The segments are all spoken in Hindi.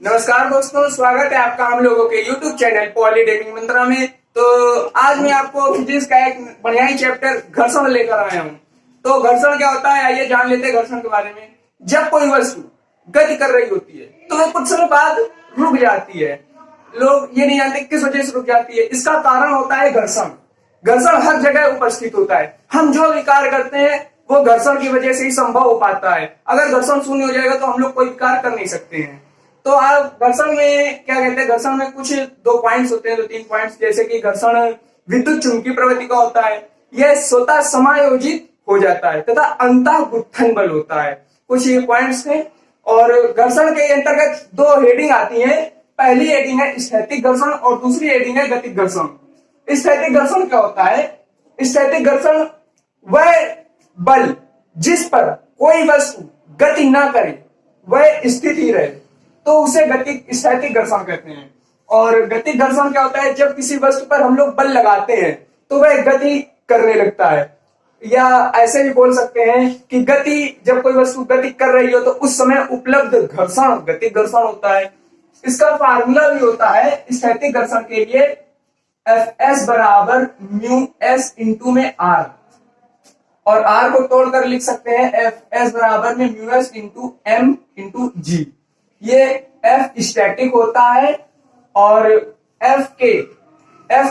नमस्कार दोस्तों, स्वागत है आपका हम लोगों के YouTube चैनल पॉलीटेक्निक मंत्रा में। तो आज मैं आपको फिजिक्स का एक बढ़िया ही चैप्टर घर्षण लेकर आया हूँ। तो घर्षण क्या होता है, आइए जान लेते हैं घर्षण के बारे में। जब कोई वस्तु गति कर रही होती है तो वह कुछ समय बाद रुक जाती है। लोग ये नहीं जानते किस वजह से रुक जाती है। इसका कारण होता है घर्षण। घर्षण हर जगह उपस्थित होता है। हम जो भी कार्य करते हैं वो घर्षण की वजह से ही संभव हो पाता है। अगर घर्षण शून्य हो जाएगा तो हम लोग कोई कार्य कर नहीं सकते हैं। तो आप घर्षण में क्या कहते हैं, घर्षण में कुछ दो पॉइंट्स होते हैं, दो तीन पॉइंट्स, जैसे कि घर्षण विद्युत चुंबकीय प्रवृत्ति का होता है, यह स्वतः समायोजित हो जाता है, तथा अंतः गुत्थन बल होता है। कुछ ये पॉइंट्स थे। और घर्षण के अंतर्गत दो हेडिंग आती है। पहली हेडिंग है स्थैतिक घर्षण और दूसरी हेडिंग है गतिज घर्षण। स्थैतिक घर्षण क्या होता है? स्थैतिक घर्षण वह बल जिस पर कोई वस्तु गति ना करे, वह स्थिर ही रहे, तो उसे स्थैतिक घर्षण कहते हैं। और गतिज घर्षण क्या होता है? जब किसी वस्तु पर हम लोग बल लगाते हैं तो वह गति करने लगता है। या ऐसे भी बोल सकते हैं कि जब कोई वस्तु गति कर रही हो तो उस समय उपलब्ध घर्षण गतिज घर्षण होता है। इसका फार्मूला भी होता है स्थैतिक घर्षण के लिए, Fs बराबर म्यू एस इंटू में आर, और आर को तोड़कर लिख सकते हैं Fs बराबर में mu s into m into g. ये F स्टैटिक होता है और F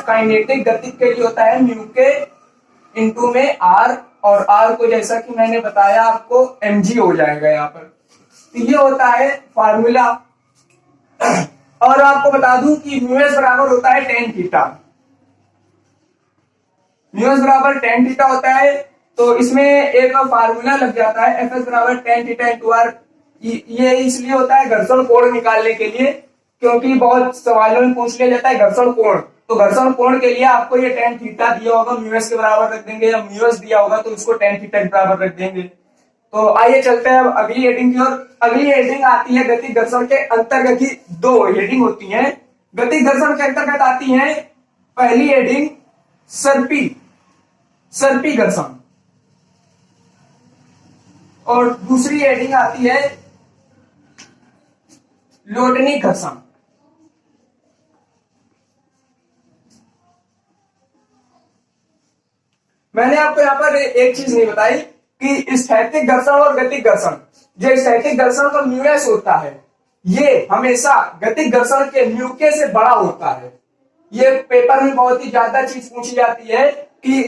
काइनेटिक गति के लिए होता है म्यू के इंटू में R, और R को जैसा कि मैंने बताया आपको mg हो जाएगा यहाँ पर। तो ये होता है फार्मूला। और आपको बता दूं कि म्यू एस बराबर होता है tan थीटा। म्यू एस बराबर tan थीटा होता है, तो इसमें एक फार्मूला लग जाता है Fs बराबर tan थीटा इंटू R। ये इसलिए होता है घर्षण कोण निकालने के लिए, क्योंकि बहुत सवालों में पूछ लिया जाता है घर्षण कोण। तो घर्षण कोण के लिए आपको ये tan थीटा दिया होगा, म्यू एस के बराबर रख देंगे, या म्यू एस दिया होगा तो उसको tan थीटा के बराबर रख देंगे। तो आइए चलते हैं अब अगली हेडिंग की ओर। अगली हेडिंग आती है गतिज घर्षण के अंतर्गत ही दो हेडिंग होती हैं। गतिज घर्षण के अंतर्गत आती है पहली हेडिंग सर्पी घर्षण, और दूसरी हेडिंग आती है लोटनिक घर्षण। मैंने आपको यहाँ पर एक चीज नहीं बताई कि स्थैतिक घर्षण और गतिज घर्षण, जो स्थैतिक घर्षण का म्यू एस होता है, ये हमेशा गतिज घर्षण के म्यू के से बड़ा होता है। ये पेपर में बहुत ही ज्यादा चीज पूछी जाती है कि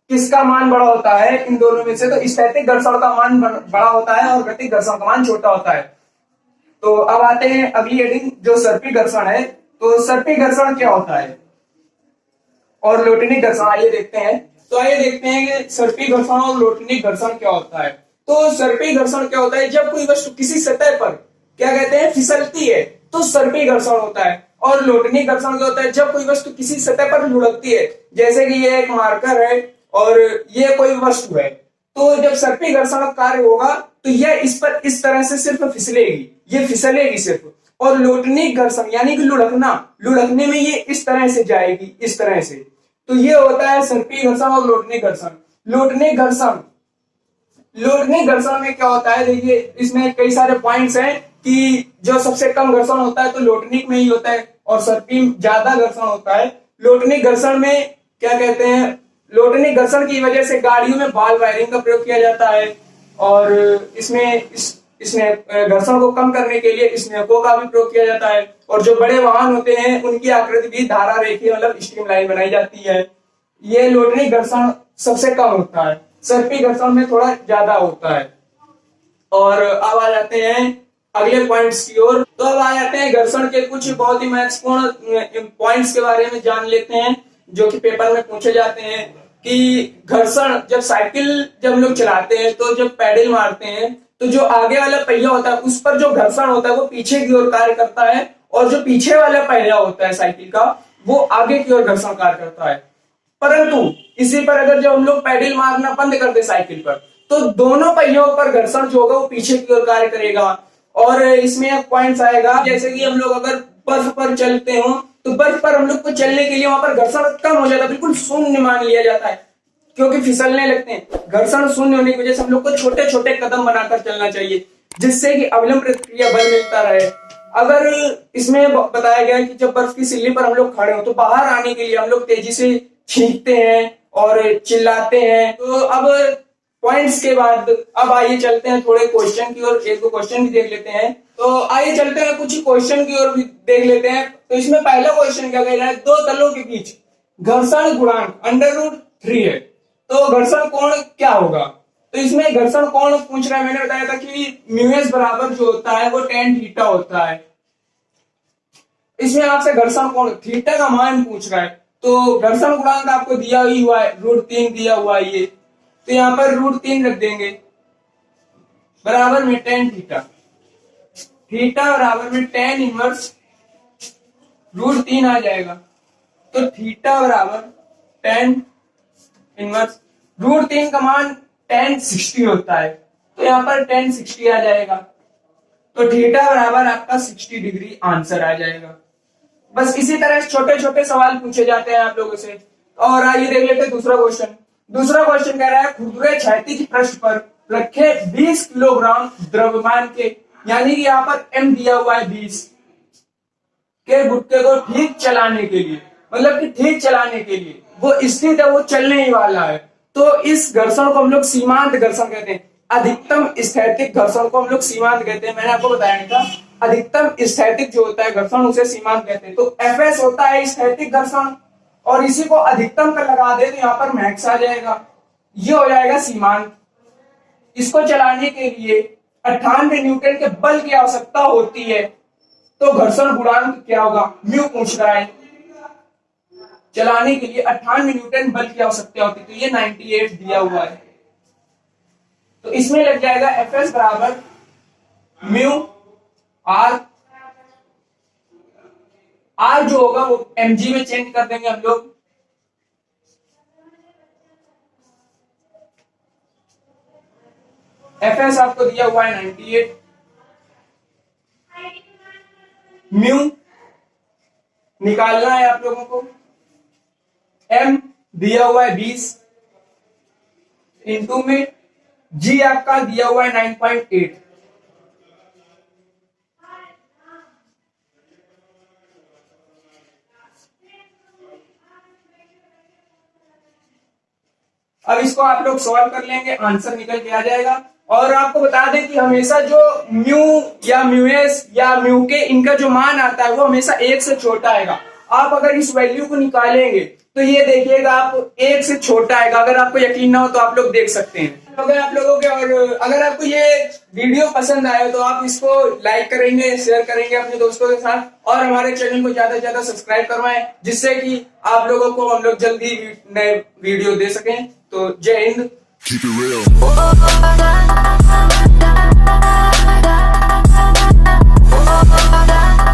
किसका मान बड़ा होता है इन दोनों में से। तो स्थैतिक घर्षण का मान बड़ा होता है और गतिज घर्षण का मान छोटा होता है। तो अब आते हैं अगली हेडिंग जो सर्पी घर्षण है। तो सर्पी घर्षण क्या होता है और लोटनिक घर्षण, आइए देखते हैं। तो आइए देखते हैं कि सर्पी घर्षण और लोटनिक घर्षण क्या होता है। तो सर्पी घर्षण क्या होता है? जब कोई वस्तु किसी सतह पर क्या कहते हैं फिसलती है तो सर्पी घर्षण होता है। और लोटनिक घर्षण क्या होता है? जब कोई वस्तु किसी सतह पर लुढ़कती है, जैसे कि ये एक मार्कर है और ये कोई वस्तु है, तो जब सर्पी घर्षण कार्य होगा तो यह इस पर इस तरह से सिर्फ फिसलेगी, ये फिसलेगी सिर्फ। और लोटनिक घर्षण यानी कि लुढ़कने में ये इस तरह से जाएगी, इस तरह से। तो ये होता है सर्पी घर्षण और लोटनिक घर्षण। लोटनिक घर्षण में क्या होता है, देखिए इसमें कई सारे पॉइंट्स हैं कि जो सबसे कम घर्षण होता है तो लोटनिक में ही होता है, और सर्पी ज्यादा घर्षण होता है। लोटनिक घर्षण में क्या कहते हैं, लोटनिक घर्षण की वजह से गाड़ियों में बॉल वायरिंग का प्रयोग किया जाता है, और इसमें घर्षण को कम करने के लिए स्नेहकों का भी प्रयोग किया जाता है। और जो बड़े वाहन होते हैं उनकी आकृति भी धारा रेखीय मतलब स्ट्रीमलाइन बनाई जाती है। ये लोटनिक घर्षण सबसे कम होता है, सर्पी घर्षण में थोड़ा ज्यादा होता है। और अब आ जाते हैं अगले पॉइंट्स की ओर। तो अब आ जाते हैं घर्षण के कुछ बहुत ही महत्वपूर्ण पॉइंट्स के बारे में जान लेते हैं, जो कि पेपर में पूछे जाते हैं। कि घर्षण जब लोग चलाते हैं तो जब पैडल मारते हैं तो जो आगे वाला पहिया होता है उस पर जो घर्षण होता है वो पीछे की ओर कार्य करता है, और जो पीछे वाला पहिया होता है साइकिल का वो आगे की ओर घर्षण कार्य करता है। परंतु इसी पर अगर जब हम लोग पैडल मारना बंद कर दे साइकिल पर, तो दोनों पहियों पर घर्षण जो होगा वो पीछे की ओर कार्य करेगा। और इसमें एक पॉइंट आएगा, जैसे कि हम लोग अगर बर्फ पर चलते हो तो बर्फ पर हम लोग को चलने के लिए वहां पर घर्षण कम हो जाता है, बिल्कुल शून्य मान लिया जाता है, क्योंकि फिसलने लगते हैं। घर्षण शून्य होने की वजह से हम लोग को छोटे छोटे कदम बनाकर चलना चाहिए, जिससे कि अवलंब प्रतिक्रिया बल मिलता रहे। अगर इसमें बताया गया है कि जब बर्फ की सिल्ली पर हम लोग खड़े हो तो बाहर आने के लिए हम लोग तेजी से छींकते हैं और चिल्लाते हैं। तो अब पॉइंट्स के बाद अब आइए चलते हैं थोड़े क्वेश्चन की ओर, एक दो क्वेश्चन भी देख लेते हैं। तो आइए चलते हैं कुछ क्वेश्चन की ओर भी देख लेते हैं। तो इसमें पहला क्वेश्चन क्या कह रहा है, दो तलों के बीच घर्षण गुणांक √3 है, तो घर्षण कोण क्या होगा। तो इसमें घर्षण कोण पूछ रहा है, मैंने बताया था कि म्यूएस बराबर जो होता है वो tan थीटा होता है। इसमें आपसे घर्षण कोण थीटा का मान पूछ रहा है, तो घर्षण गुणांक आपको दिया ही हुआ है, √3 दिया हुआ है ये, तो यहां पर √3 रख देंगे बराबर में tan थीटा, थीटा बराबर में tan इनवर्स √3 आ जाएगा। तो थीटा बराबर tan इनवर्स √3 का मान tan 60 होता है, तो यहाँ पर tan 60 आ जाएगा। तो थीटा बराबर आपका 60 डिग्री आंसर आ जाएगा। बस इसी तरह छोटे छोटे सवाल पूछे जाते हैं आप लोगों से। और आइए देख लेते हैं दूसरा क्वेश्चन। दूसरा क्वेश्चन कह रहा है खुरदुरे क्षैतिज पृष्ठ पर रखे 20 किलोग्राम द्रव्यमान के, यानी कि यहाँ पर m दिया हुआ है 20 के गुटके को ठीक चलाने के लिए, मतलब कि ठीक चलाने के लिए वो स्थित है, वो चलने ही वाला है। तो इस घर्षण को हम लोग सीमांत घर्षण कहते हैं। अधिकतम स्थैतिक घर्षण को हम लोग सीमांत कहते हैं। मैंने आपको बताया नहीं था, अधिकतम स्थैतिक जो होता है घर्षण उसे सीमांत कहते हैं। तो Fs होता है स्थैतिक घर्षण, और इसी को अधिकतम पर लगा दे तो यहाँ पर मैक्स आ जाएगा, ये हो जाएगा सीमांत। इसको चलाने के लिए 98 न्यूटन के बल की आवश्यकता होती है, तो घर्षण गुणांक क्या होगा, म्यू पूछ रहा है। चलाने के लिए 98 न्यूटन बल की आवश्यकता होती है, तो ये 98 दिया हुआ है। तो इसमें लग जाएगा Fs बराबर म्यू आर, आर जो होगा वो mg में चेंज कर देंगे हम लोग। Fs आपको दिया हुआ है 98, म्यू निकालना है आप लोगों को, m दिया हुआ है 20 इंटू में g आपका दिया हुआ है 9.8। अब इसको आप लोग सॉल्व कर लेंगे, आंसर निकल के आ जाएगा। और आपको बता दें कि हमेशा जो म्यू या म्यूएस या म्यू के इनका जो मान आता है वो हमेशा 1 से छोटा आएगा। आप अगर इस वैल्यू को निकालेंगे तो ये देखिएगा आप 1 से छोटा आएगा। अगर आपको यकीन ना हो तो आप लोग देख सकते हैं अगर आप लोगों के। और अगर आपको ये वीडियो पसंद आए तो आप इसको लाइक करेंगे, शेयर करेंगे अपने दोस्तों के साथ, और हमारे चैनल को ज्यादा से ज्यादा सब्सक्राइब करवाएं, जिससे कि आप लोगों को हम लोग जल्दी नए वीडियो दे सकें। तो जय हिंद।